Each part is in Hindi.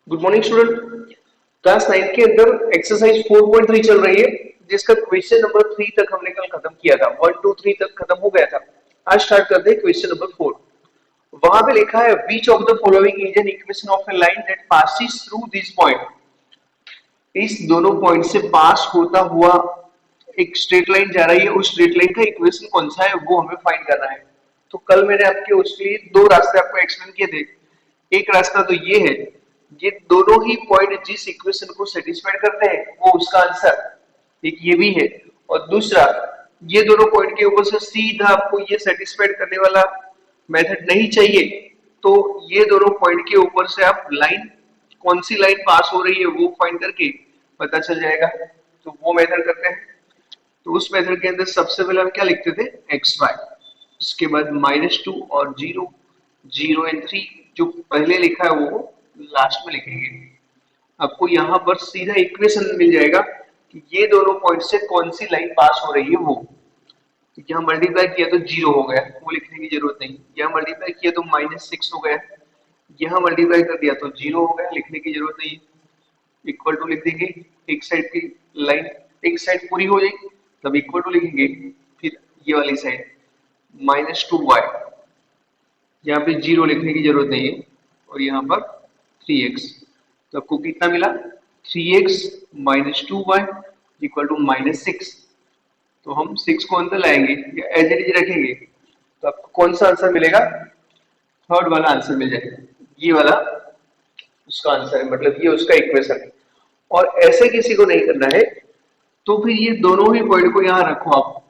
Good morning student. क्लास 9 के अंदर एक्सरसाइज 4.3 चल रही है, जिसका क्वेश्चन नंबर 3 तक हमने कल खत्म किया था। 1 2 3 तक खत्म हो गया था। आज स्टार्ट करते हैं क्वेश्चन नंबर 4। वहां पे लिखा है which of the following is an equation of A line that passes through this point. इस दोनों पॉइंट से पास होता हुआ एक स्ट्रेट लाइन जा रही है, उस स्ट्रेट लाइन का इक्वेशन कौन सा है वो हमें फाइंड करना है। तो कल मैंने आपके उसके लिए दो रास्ते आपको एक्सप्लेन किए थे। एक रास्ता तो ये है, ये दोनों ही पॉइंट जिस इक्वेशन को सेटिस्फाई करते हैं वो उसका आंसर। एक ये भी है, और दूसरा ये दोनों पॉइंट के ऊपर से सीधा आपको ये सेटिस्फाइड करने वाला मेथड नहीं चाहिए, तो ये दोनों पॉइंट के ऊपर से आप लाइन, कौन सी लाइन पास हो रही है वो फाइंड करके पता चल जाएगा। तो वो मेथड करते हैं। तो उस मेथड के अंदर सबसे पहले हम क्या लिखते थे, एक्स वाई, इसके बाद -2 और 0, 0 एंड 3। जो पहले लिखा है वो लास्ट में लिखेंगे। आपको यहाँ पर सीधा इक्वेशन मिल जाएगा कि ये दोनों पॉइंट से कौन सी लाइन पास हो रही है वो। तो यहाँ मल्टीप्लाई किया तो 0 हो गया, वो लिखने की जरूरत नहीं। यहाँ मल्टीप्लाई किया तो -6 हो गया, यहाँ मल्टीप्लाई कर दिया तो 0 हो गया, लिखने की जरूरत नहीं। इक्वल टू लिख देंगे, एक साइड की लाइन एक साइड पूरी हो जाएगी तब इक्वल टू लिखेंगे। फिर ये वाली साइड -2y, यहाँ पे 0 लिखने की जरूरत नहीं है, और यहाँ पर 3x। तो आपको कितना मिला, 3x -2y इक्वल टू -6। तो हम 6 को अंदर लाएंगे या एज इट इज रखेंगे, तो आपको कौन सा आंसर मिलेगा, थर्ड वाला आंसर मिल जाएगा। ये वाला उसका आंसर है, मतलब ये उसका इक्वेशन है। और ऐसे किसी को नहीं करना है, तो फिर ये दोनों ही पॉइंट को यहाँ रखो आप।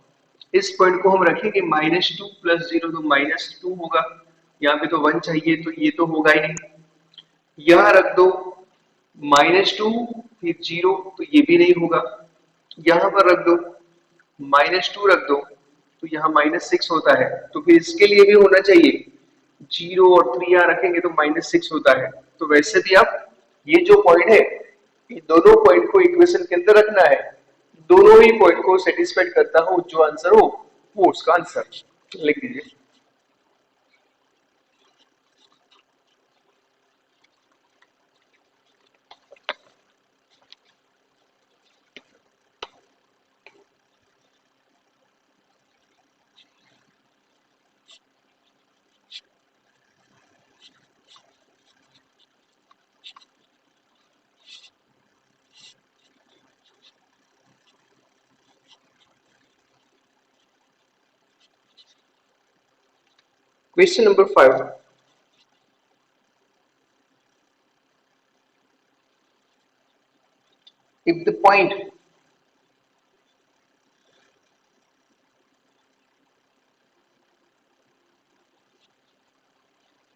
इस पॉइंट को हम रखेंगे -2 + 0 तो -2 होगा, यहाँ पे तो 1 चाहिए तो ये तो होगा ही नहीं। यहाँ रख दो -2 फिर 0 तो ये भी नहीं होगा। यहाँ पर रख दो -2 रख दो तो यहाँ -6 होता है, तो फिर इसके लिए भी होना चाहिए। 0 और 3 यहाँ रखेंगे तो -6 होता है। तो वैसे भी आप ये जो पॉइंट है, ये दोनों पॉइंट को इक्वेशन के अंदर रखना है। दोनों ही पॉइंट को सेटिस्फाइड करता हो जो आंसर हो वो उसका आंसर। लिख दीजिए। Question number 5. If the point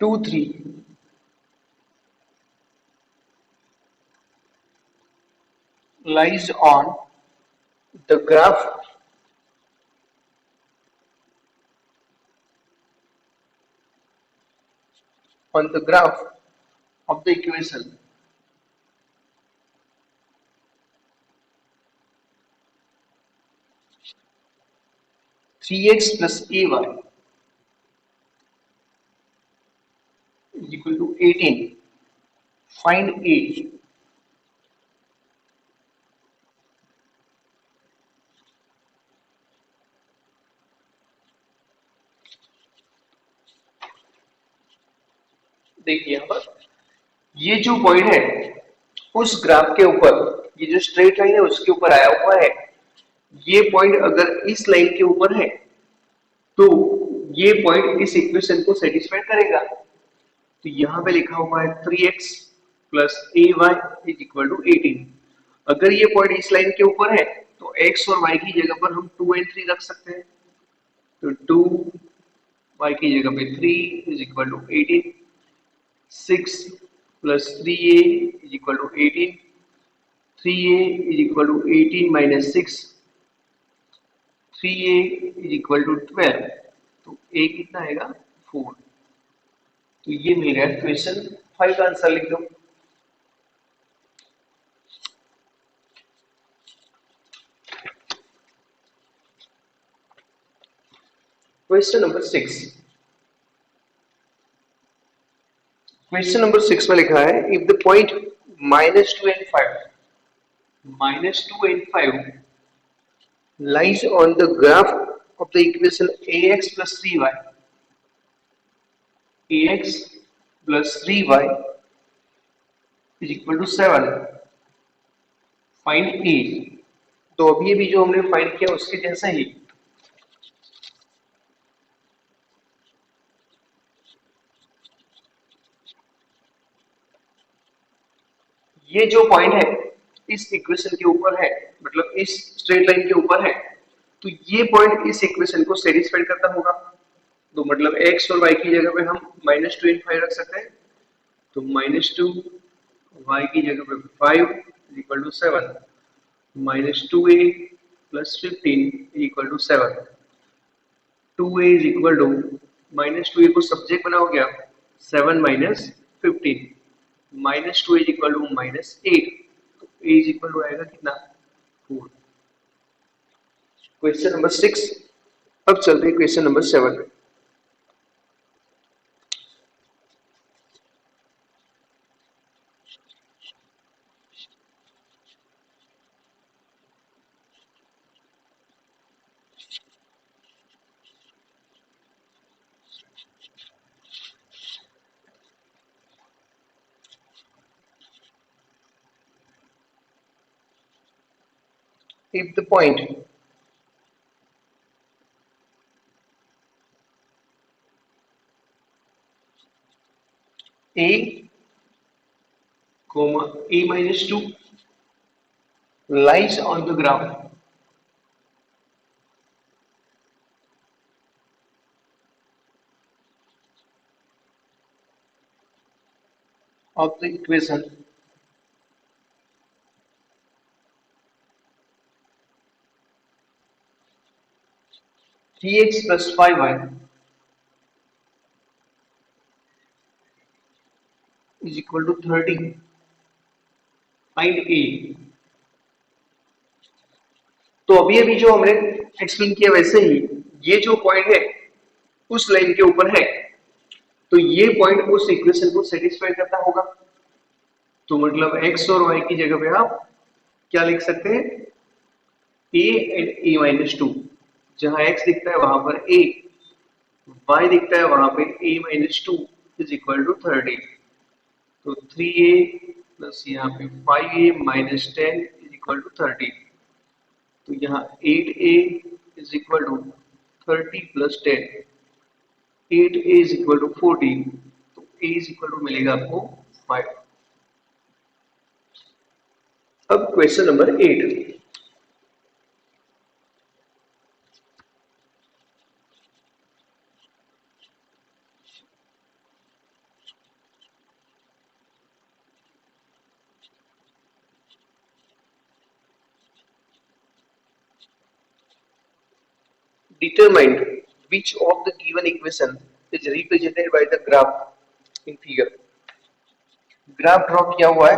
two three lies the graph on the graph of the equation 3x plus ay is equal to 18. Find a. देखिए यहाँ पर ये जो पॉइंट है उस ग्राफ के ऊपर, ये जो स्ट्रेट लाइन है उसके ऊपर आया हुआ है। ये पॉइंट अगर इस लाइन के ऊपर है तो ये पॉइंट इस इक्वेशन को सेटिस्फाई करेगा। तो यहाँ पे लिखा हुआ है 3x plus ay is equal to 18। अगर ये पॉइंट इस लाइन के ऊपर है तो x और y की जगह पर हम 2 and 3 रख सकते हैं। तो 2 y की जगह पे 3 is equal to 18। 6 plus 3a is equal to 18। 3a is equal to 18 minus 6। 3a is equal to 12। तो a कितना आएगा, 4। तो ये मिल गया क्वेश्चन 5 का आंसर। लिख दो। Question number 6। क्वेश्चन नंबर 6 में लिखा है if the point -2 and 5 lies on the graph of the equation ax plus 3y is equal to 7 find a। तो अभी भी जो हमने फाइंड किया उसके जैसा ही ये जो पॉइंट है इस इक्वेशन के ऊपर है, मतलब इस स्ट्रेट लाइन के ऊपर है, तो ये पॉइंट इस इक्वेशन को सेटिस्फाई करता होगा। तो मतलब x और y की जगह पे हम -2 and 5 रख सकते हैं। तो -2 y की जगह पे 5 is equal to 7, -2a plus 15 is equal to 7, 2a is equal to -2a को सब्जेक्ट बनाओगे आप 7 माइनस 15, -2 इज इक्वल टू -8, तो a इज इक्वल टू आएगा कितना 4। Question number 6। अब चलते हैं क्वेश्चन नंबर 7 में। If the point a comma a minus 2 lies on the graph of the equation tx plus 5y is equal to 30, find a। तो अभी अभी जो हमने एक्सप्लेन किया वैसे ही ये जो पॉइंट है उस लाइन के ऊपर है, तो ये पॉइंट उस इक्वेशन को सेटिस्फाई करता होगा। तो मतलब x और y की जगह पे आप क्या लिख सकते हैं a एंड a माइनस 2, जहां x दिखता है वहां पर a, y दिखता है वहां पे a minus 2 is equal to 30। तो 3a प्लस यहाँ पे 5a minus 10 is equal to 30। तो यहाँ 8a is equal to 30 plus 10, 8a is equal to 14, तो a इज इक्वल टू मिलेगा आपको 5। अब question number 8। Determine which of the given equation is represented by the graph in figure। Graph draw किया हुआ है,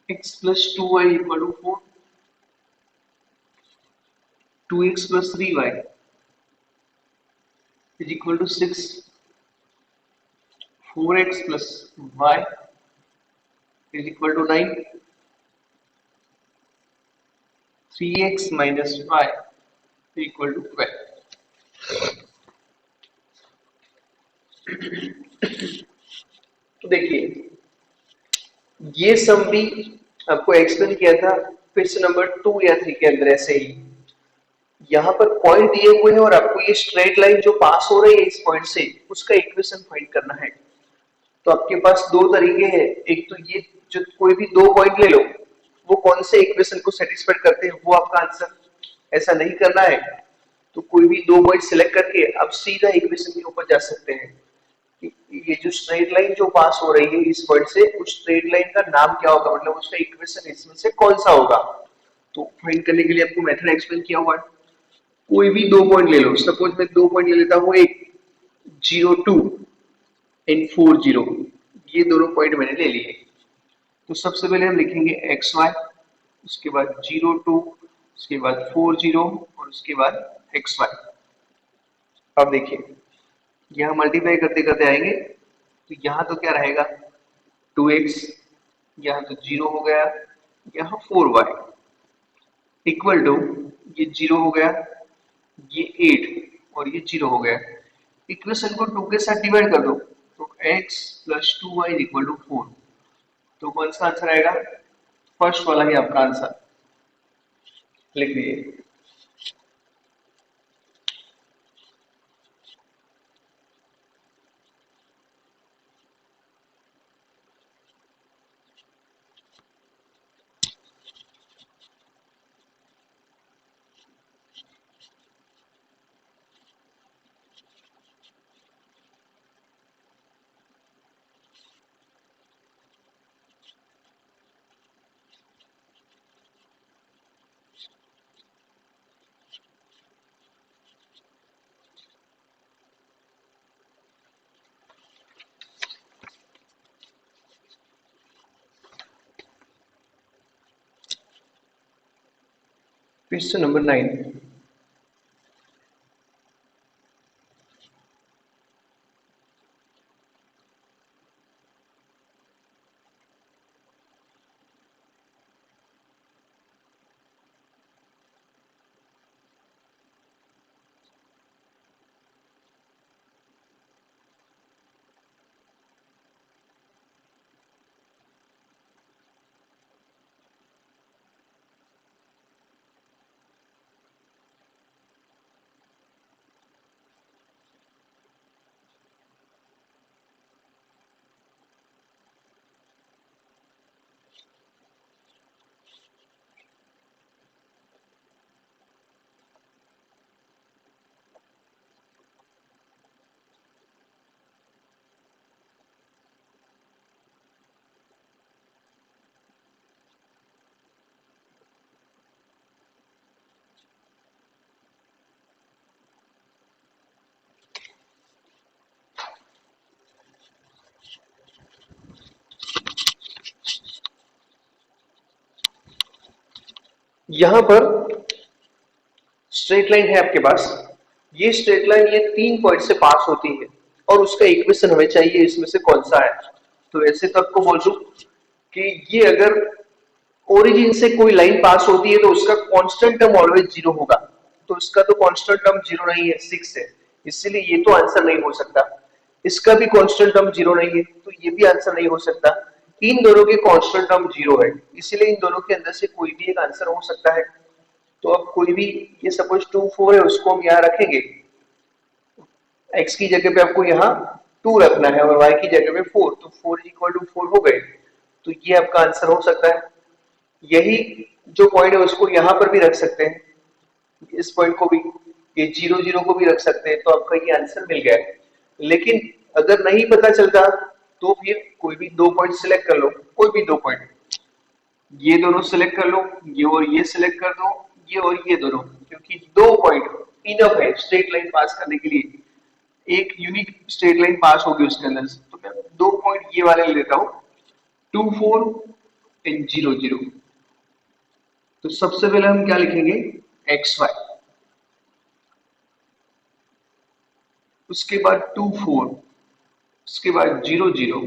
x plus 2y equal to 4, 2x plus 3y is equal to 6, 4x plus y is equal to 9, 3x minus y is equal to 12। तो देखिए ये सम भी आपको एक्सप्लेन किया था क्वेश्चन नंबर 2 या 3 के अंदर ऐसे ही। यहाँ पर पॉइंट दिए हुए हैं और आपको ये स्ट्रेट लाइन जो पास हो रही है इस पॉइंट से उसका इक्वेशन फाइंड करना है। तो आपके पास दो तरीके हैं, एक तो ये जो कोई भी दो पॉइंट ले लो, वो कौन से इक्वेशन को सेटिस्फाई करते हैं वो आपका आंसर। ऐसा नहीं करना है तो कोई भी दो पॉइंट सिलेक्ट करके आप सीधा इक्वेशन के ऊपर जा सकते हैं कि ये जो स्ट्रेट लाइन जो पास हो रही है इस पॉइंट से, उस स्ट्रेट लाइन का नाम क्या होगा, मतलब उसका इक्वेशन इसमें से कौन सा होगा। तो फाइंड करने के लिए आपको मेथड एक्सप्लेन किया हुआ है। कोई भी दो पॉइंट ले लो, सपोज मैं दो पॉइंट ले लेता हूँ, एक 02 एंड 40, ये दोनों पॉइंट मैंने ले लिए। तो सबसे पहले हम लिखेंगे एक्स वाई, उसके बाद 02, उसके बाद 40 और उसके बाद एक्स वाई। अब देखिए यहाँ मल्टीप्लाई करते करते आएंगे तो यहाँ तो क्या रहेगा 2x, यहाँ तो 0 हो गया, यहाँ 4y इक्वल टू, ये 0 हो गया, ये 8 और ये 0 हो गया। इक्वेशन को 2 के साथ डिवाइड कर दो तो x plus 2y equal to 4। तो कौन सा आंसर आएगा, फर्स्ट वाला ही आपका आंसर, लिख दीजिए। क्वेश्चन नंबर 9, यहां पर स्ट्रेट लाइन है आपके पास। ये स्ट्रेट लाइन ये तीन पॉइंट से पास होती है और उसका इक्वेशन हमें चाहिए इसमें से कौन सा है। तो ऐसे तो आपको बोल दूं कि ये अगर ओरिजिन से कोई लाइन पास होती है तो उसका कांस्टेंट टर्म ऑलवेज जीरो होगा। तो इसका तो कांस्टेंट टर्म जीरो नहीं है, 6 है, इसलिए ये तो आंसर नहीं हो सकता। इसका भी कांस्टेंट टर्म जीरो नहीं है तो ये भी आंसर नहीं हो सकता। इन दोनों के कांस्टेंट टर्म जीरो है, इसलिए इन दोनों के अंदर से कोई भी एक आंसर हो सकता है। तो अब कोई भी, ये सपोज 2 4 है, उसको हम यहाँ रखेंगे, x की जगह पे आपको यहाँ 2 रखना है और y की जगह पे 4, तो 4 इक्वल टू 4 हो गए। तो ये आपका आंसर हो सकता है। यही जो पॉइंट है उसको यहाँ पर भी रख सकते हैं, इस पॉइंट को भी, ये 0 0 को भी रख सकते हैं, तो आपका ये आंसर मिल गया है। लेकिन अगर नहीं पता चलता तो फिर कोई भी दो पॉइंट सिलेक्ट कर लो, कोई भी दो पॉइंट, ये दोनों सिलेक्ट कर लो, ये और ये सिलेक्ट कर दो, ये और ये दोनों, क्योंकि दो पॉइंट इनफ है स्ट्रेट लाइन पास करने के लिए। एक यूनिक स्ट्रेट लाइन पास होगी उसके अंदर से। तो मैं दो पॉइंट ये वाले ले लेता हूं, 2 4 एंड 0 0। तो सबसे पहले हम क्या लिखेंगे, एक्स वाई, उसके बाद 2 4, उसके बाद 0 0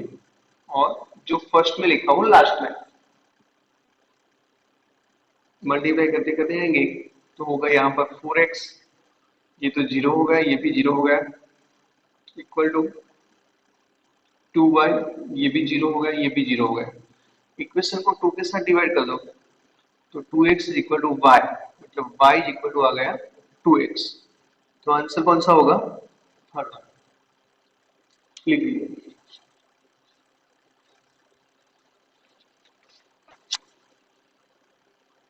और जो फर्स्ट में लिखा हूं लास्ट में। मल्टीप्लाई करते करते आएंगे तो होगा यहाँ पर 4x, ये तो 0 हो गया, ये भी 0 हो गया, इक्वल टू 2y, ये भी 0 हो गया, ये भी 0 हो गया। इक्वेशन को 2 के साथ डिवाइड कर दो तो 2x is equal to y, मतलब y इज इक्वल टू आ गया 2x। तो आंसर कौन सा होगा? थर्ड। लिख लीजिए।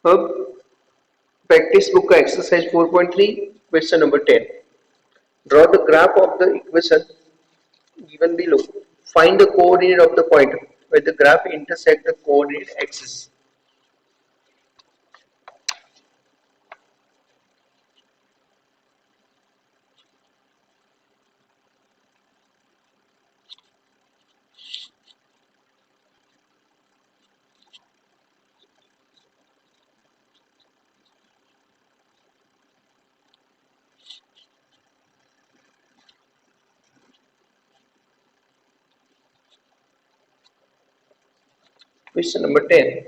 अब प्रैक्टिस बुक का exercise 4.3 question number 10। Draw the graph of the equation given below. Find the coordinate of the point where the graph intersect the coordinate axis. Question number 10.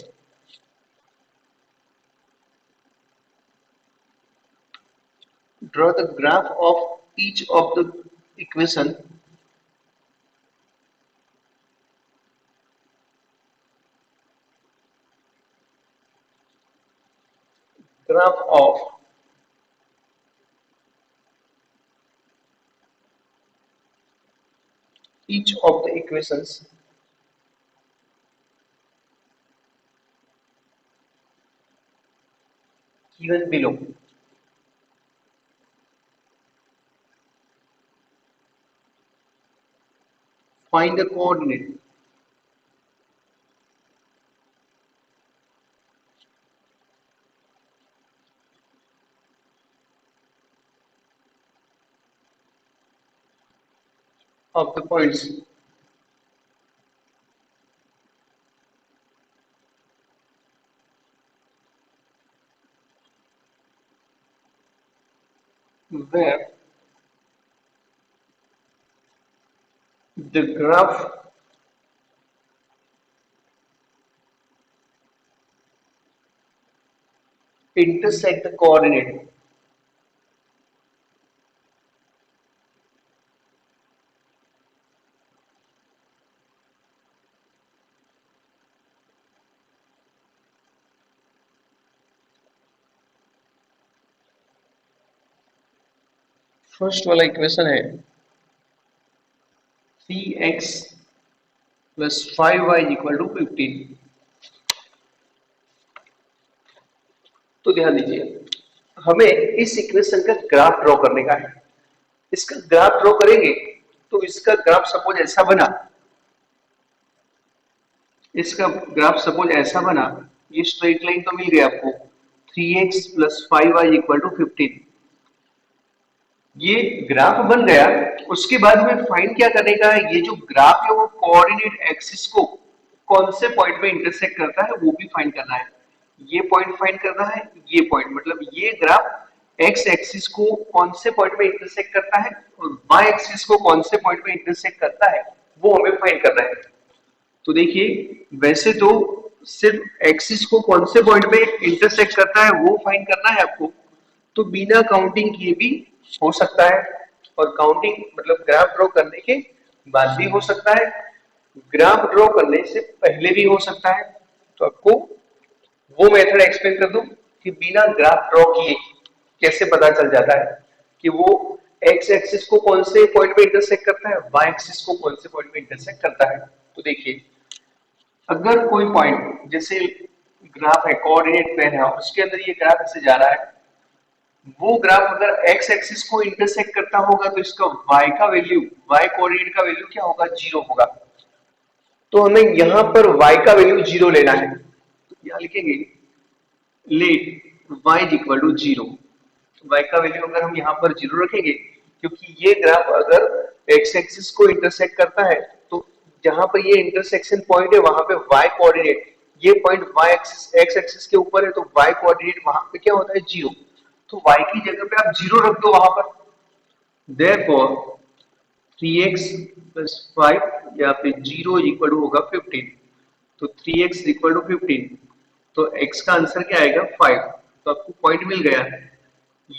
Draw the graph of each of the equation graph of each of the equations given below. Find the coordinate of the points where the graph intersect the coordinate first वाला इक्वेशन है 3x plus 5y equal to 15। तो ध्यान दीजिए, हमें इस इक्वेशन का ग्राफ ड्रॉ करने का है। इसका ग्राफ ड्रॉ करेंगे तो इसका ग्राफ सपोज ऐसा बना, इसका ग्राफ सपोज ऐसा बना, ये स्ट्रेट लाइन तो मिल गया आपको 3x plus 5y equal to 15। ये ग्राफ बन गया। उसके बाद हमें फाइंड क्या करने का है, ये जो ग्राफ है वो कोऑर्डिनेट एक्सिस को कौन से पॉइंट पे इंटरसेक्ट करता है वो भी फाइंड करना है। ये पॉइंट फाइंड करना है, ये पॉइंट मतलब ये ग्राफ एक्स एक्सिस को कौन से पॉइंट पे इंटरसेक्ट करता है और वाई एक्सिस को कौन से पॉइंट पे इंटरसेक्ट करता है वो हमें फाइंड करना है। तो देखिए, वैसे तो सिर्फ एक्सिस को कौन से पॉइंट पे इंटरसेक्ट करता है वो फाइंड करना है आपको, तो बिना काउंटिंग किए भी हो सकता है और काउंटिंग मतलब ग्राफ ड्रॉ करने के बाद भी हो सकता है, ग्राफ ड्रॉ करने से पहले भी हो सकता है। तो आपको वो मेथड एक्सप्लेन कर दूं कि बिना ग्राफ ड्रॉ किए कैसे पता चल जाता है कि वो एक्स एक्सिस को कौन से पॉइंट पे इंटरसेक्ट करता है, वाई एक्सिस को कौन से पॉइंट पे इंटरसेक्ट करता है। तो देखिए, अगर कोई पॉइंट जैसे ग्राफ है कोऑर्डिनेट प्लेन है, उसके अंदर ये ग्राफ ऐसे जा रहा है, वो ग्राफ अगर एक्स एक्सिस को इंटरसेक्ट करता होगा तो इसका वाई का वैल्यू, वाई कोऑर्डिनेट का वैल्यू क्या होगा, 0 होगा। तो हमें यहां पर y का वैल्यू 0 लेना है, तो क्या लिखेंगे, let y is equal to 0। y का वैल्यू अगर हम यहां पर 0 रखेंगे, क्योंकि ये ग्राफ अगर x एक्सिस को इंटरसेक्ट करता है तो जहां पर ये इंटरसेक्शन पॉइंट है वहां पे y कोऑर्डिनेट, ये point y axis x axis के ऊपर है तो y कोऑर्डिनेट वहां पे क्या होता है, 0। तो y की जगह पे आप 0 रख दो वहां पर, देयरफॉर 3x plus 5 या फिर 0 इक्वल टू होगा 15। तो 3x इक्वल टू 15, तो x का आंसर क्या आएगा, 5। तो आपको पॉइंट मिल गया।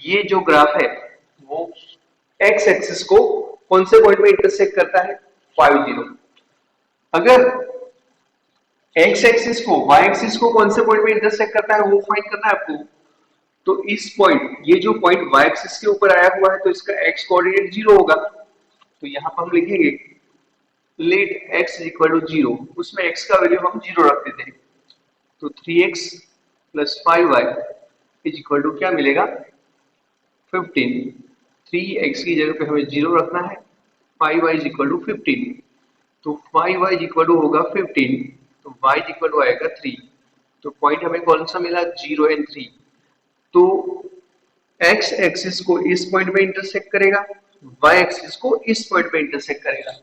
ये जो ग्राफ है वो x एक्सिस को कौन से पॉइंट में इंटरसेक्ट करता है, 5 0। अगर x एक्सिस को y एक्सिस को कौन से पॉइंट में इंटरसेक्ट करता है वो फाइंड करना है आपको। तो इस पॉइंट, ये जो पॉइंट y एक्सिस के ऊपर आया हुआ है तो इसका x कोऑर्डिनेट 0 होगा, तो यहां पर हम लिखेंगे let x is equal to 0, उसमें x का वैल्यू हम 0 रख देते हैं, तो 3x plus 5y is equal to क्या मिलेगा 15। 3x की जगह पे हमें 0 रखना है, 5y इज इक्वल टू 15, तो 5y इज इक्वल टू होगा 15, तो y इज इक्वल टू आएगा 3। तो पॉइंट हमें कौन सा मिला 0 एंड 3, तो x एक्सिस को इस पॉइंट में इंटरसेक्ट करेगा, y एक्सिस को इस पॉइंट में इंटरसेक्ट करेगा।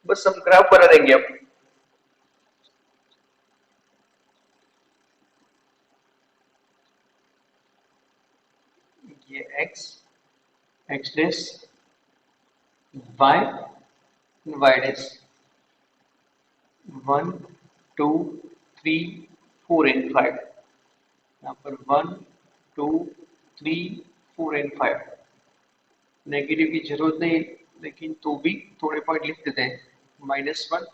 बस हम ग्राफ बना देंगे अब। ये x, x dash, y, y dash, 1 2 3 4 and 5, यहाँ पर 1 2 3 4 एंड 5, नेगेटिव की जरूरत नहीं, लेकिन तो भी थोड़े पॉइंट लिख देते हैं, -1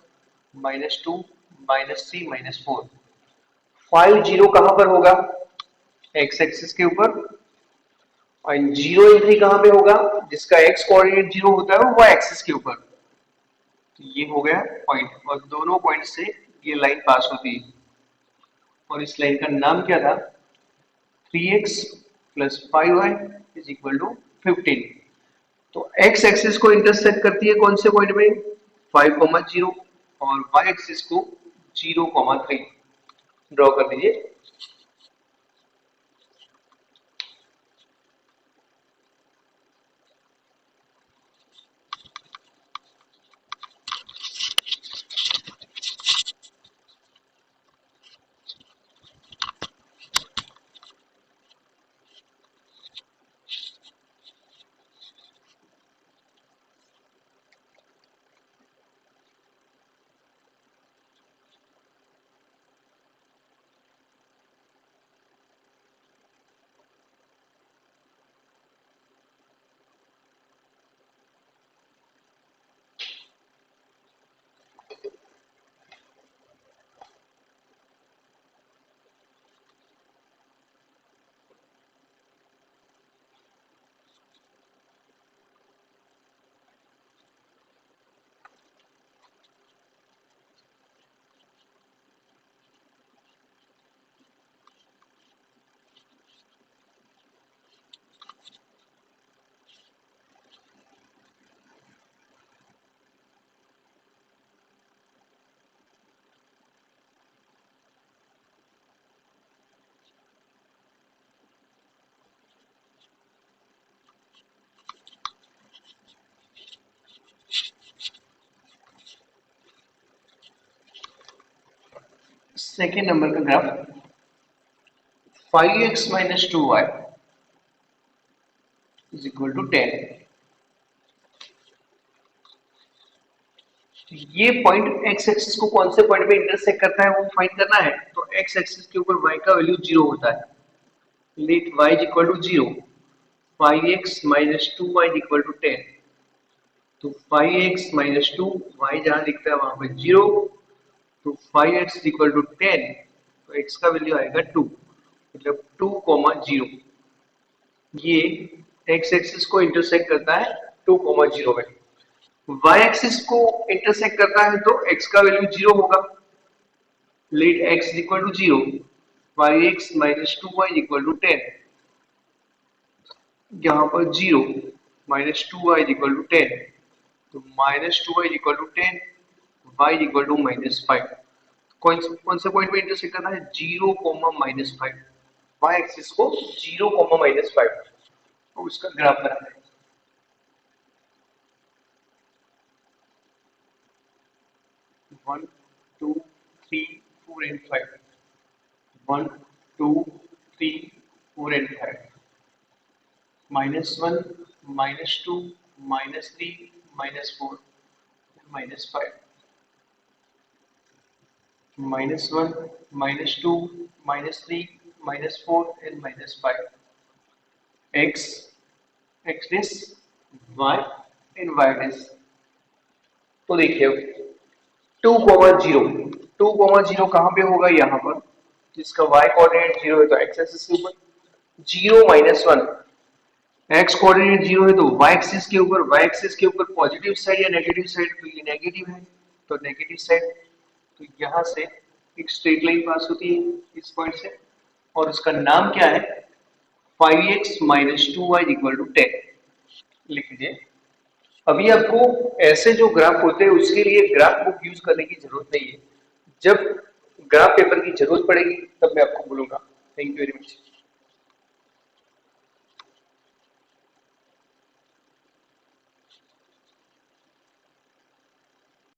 -2 -3 -4। 5 0 कहां पर होगा x एक्सिस के ऊपर, और 0 एंड 3 कहां पे होगा, जिसका x कोऑर्डिनेट 0 होता है वो y एक्सिस के ऊपर। तो ये हो गया पॉइंट, और दोनों पॉइंट से ये लाइन पास होती है, और इस लाइन का नाम क्या था 3x plus 5y is equal to 15। तो x एक्सिस को इंटरसेक्ट करती है कौन से पॉइंट में 5,0, और y एक्सिस को 0,3। ड्रॉ कर दीजिए। सेकेंड नंबर का graph 5x minus 2y is equal to 10। ये पॉइंट x एक्सिस को कौन से पॉइंट में इंटरसेक्ट करता है वो फाइंड करना है, तो x एक्सिस के ऊपर y का वैल्यू 0 होता है, late y is equal to 0, 5x minus 2y is equal to 10, तो 5x minus 2 y जहां लिखता है वहां पे 0, तो 5x is equal to 10, तो x का वैल्यू आएगा 2, मतलब 2,0। ये x एक्सिस को इंटरसेक्ट करता है 2,0 में, y एक्सिस को इंटरसेक्ट करता है तो x का वैल्यू 0 होगा, late x is equal to 0, 5x minus 2y is equal to 10, यहाँ पर 0 minus 2y is equal to 10, तो minus 2y is equal to 10, y is equal to minus 5। कौन से पॉइंट में इंटरसेक्ट करना है 0, -5, y एक्सिस को 0, -5, तो उसका ग्राफ बनाना है। One two three four and 5, 1 2 3 4 and 5, -1 -2 -3 -4 -5, -1 -2 -3 -4 and -5, x x dash, y and y dash। तो देखिए 2,0, 2,0 कहां पे होगा यहाँ पर, जिसका y कोऑर्डिनेट 0 है तो x एक्सिस के ऊपर, 0 -1, एक्स कोऑर्डिनेट 0 है तो y एक्सिस के ऊपर पॉजिटिव साइड या नेगेटिव साइड, तो ये नेगेटिव है तो नेगेटिव साइड। तो यहां से एक स्ट्रेट लाइन पास होती है इस पॉइंट से, और उसका नाम क्या है, 5x - 2y = 10 लिख लीजिए। अभी आपको ऐसे जो ग्राफ होते हैं उसके लिए ग्राफ बुक यूज करने की जरूरत नहीं है। जब ग्राफ पेपर की जरूरत पड़ेगी तब मैं आपको बोलूंगा। Thank you very much.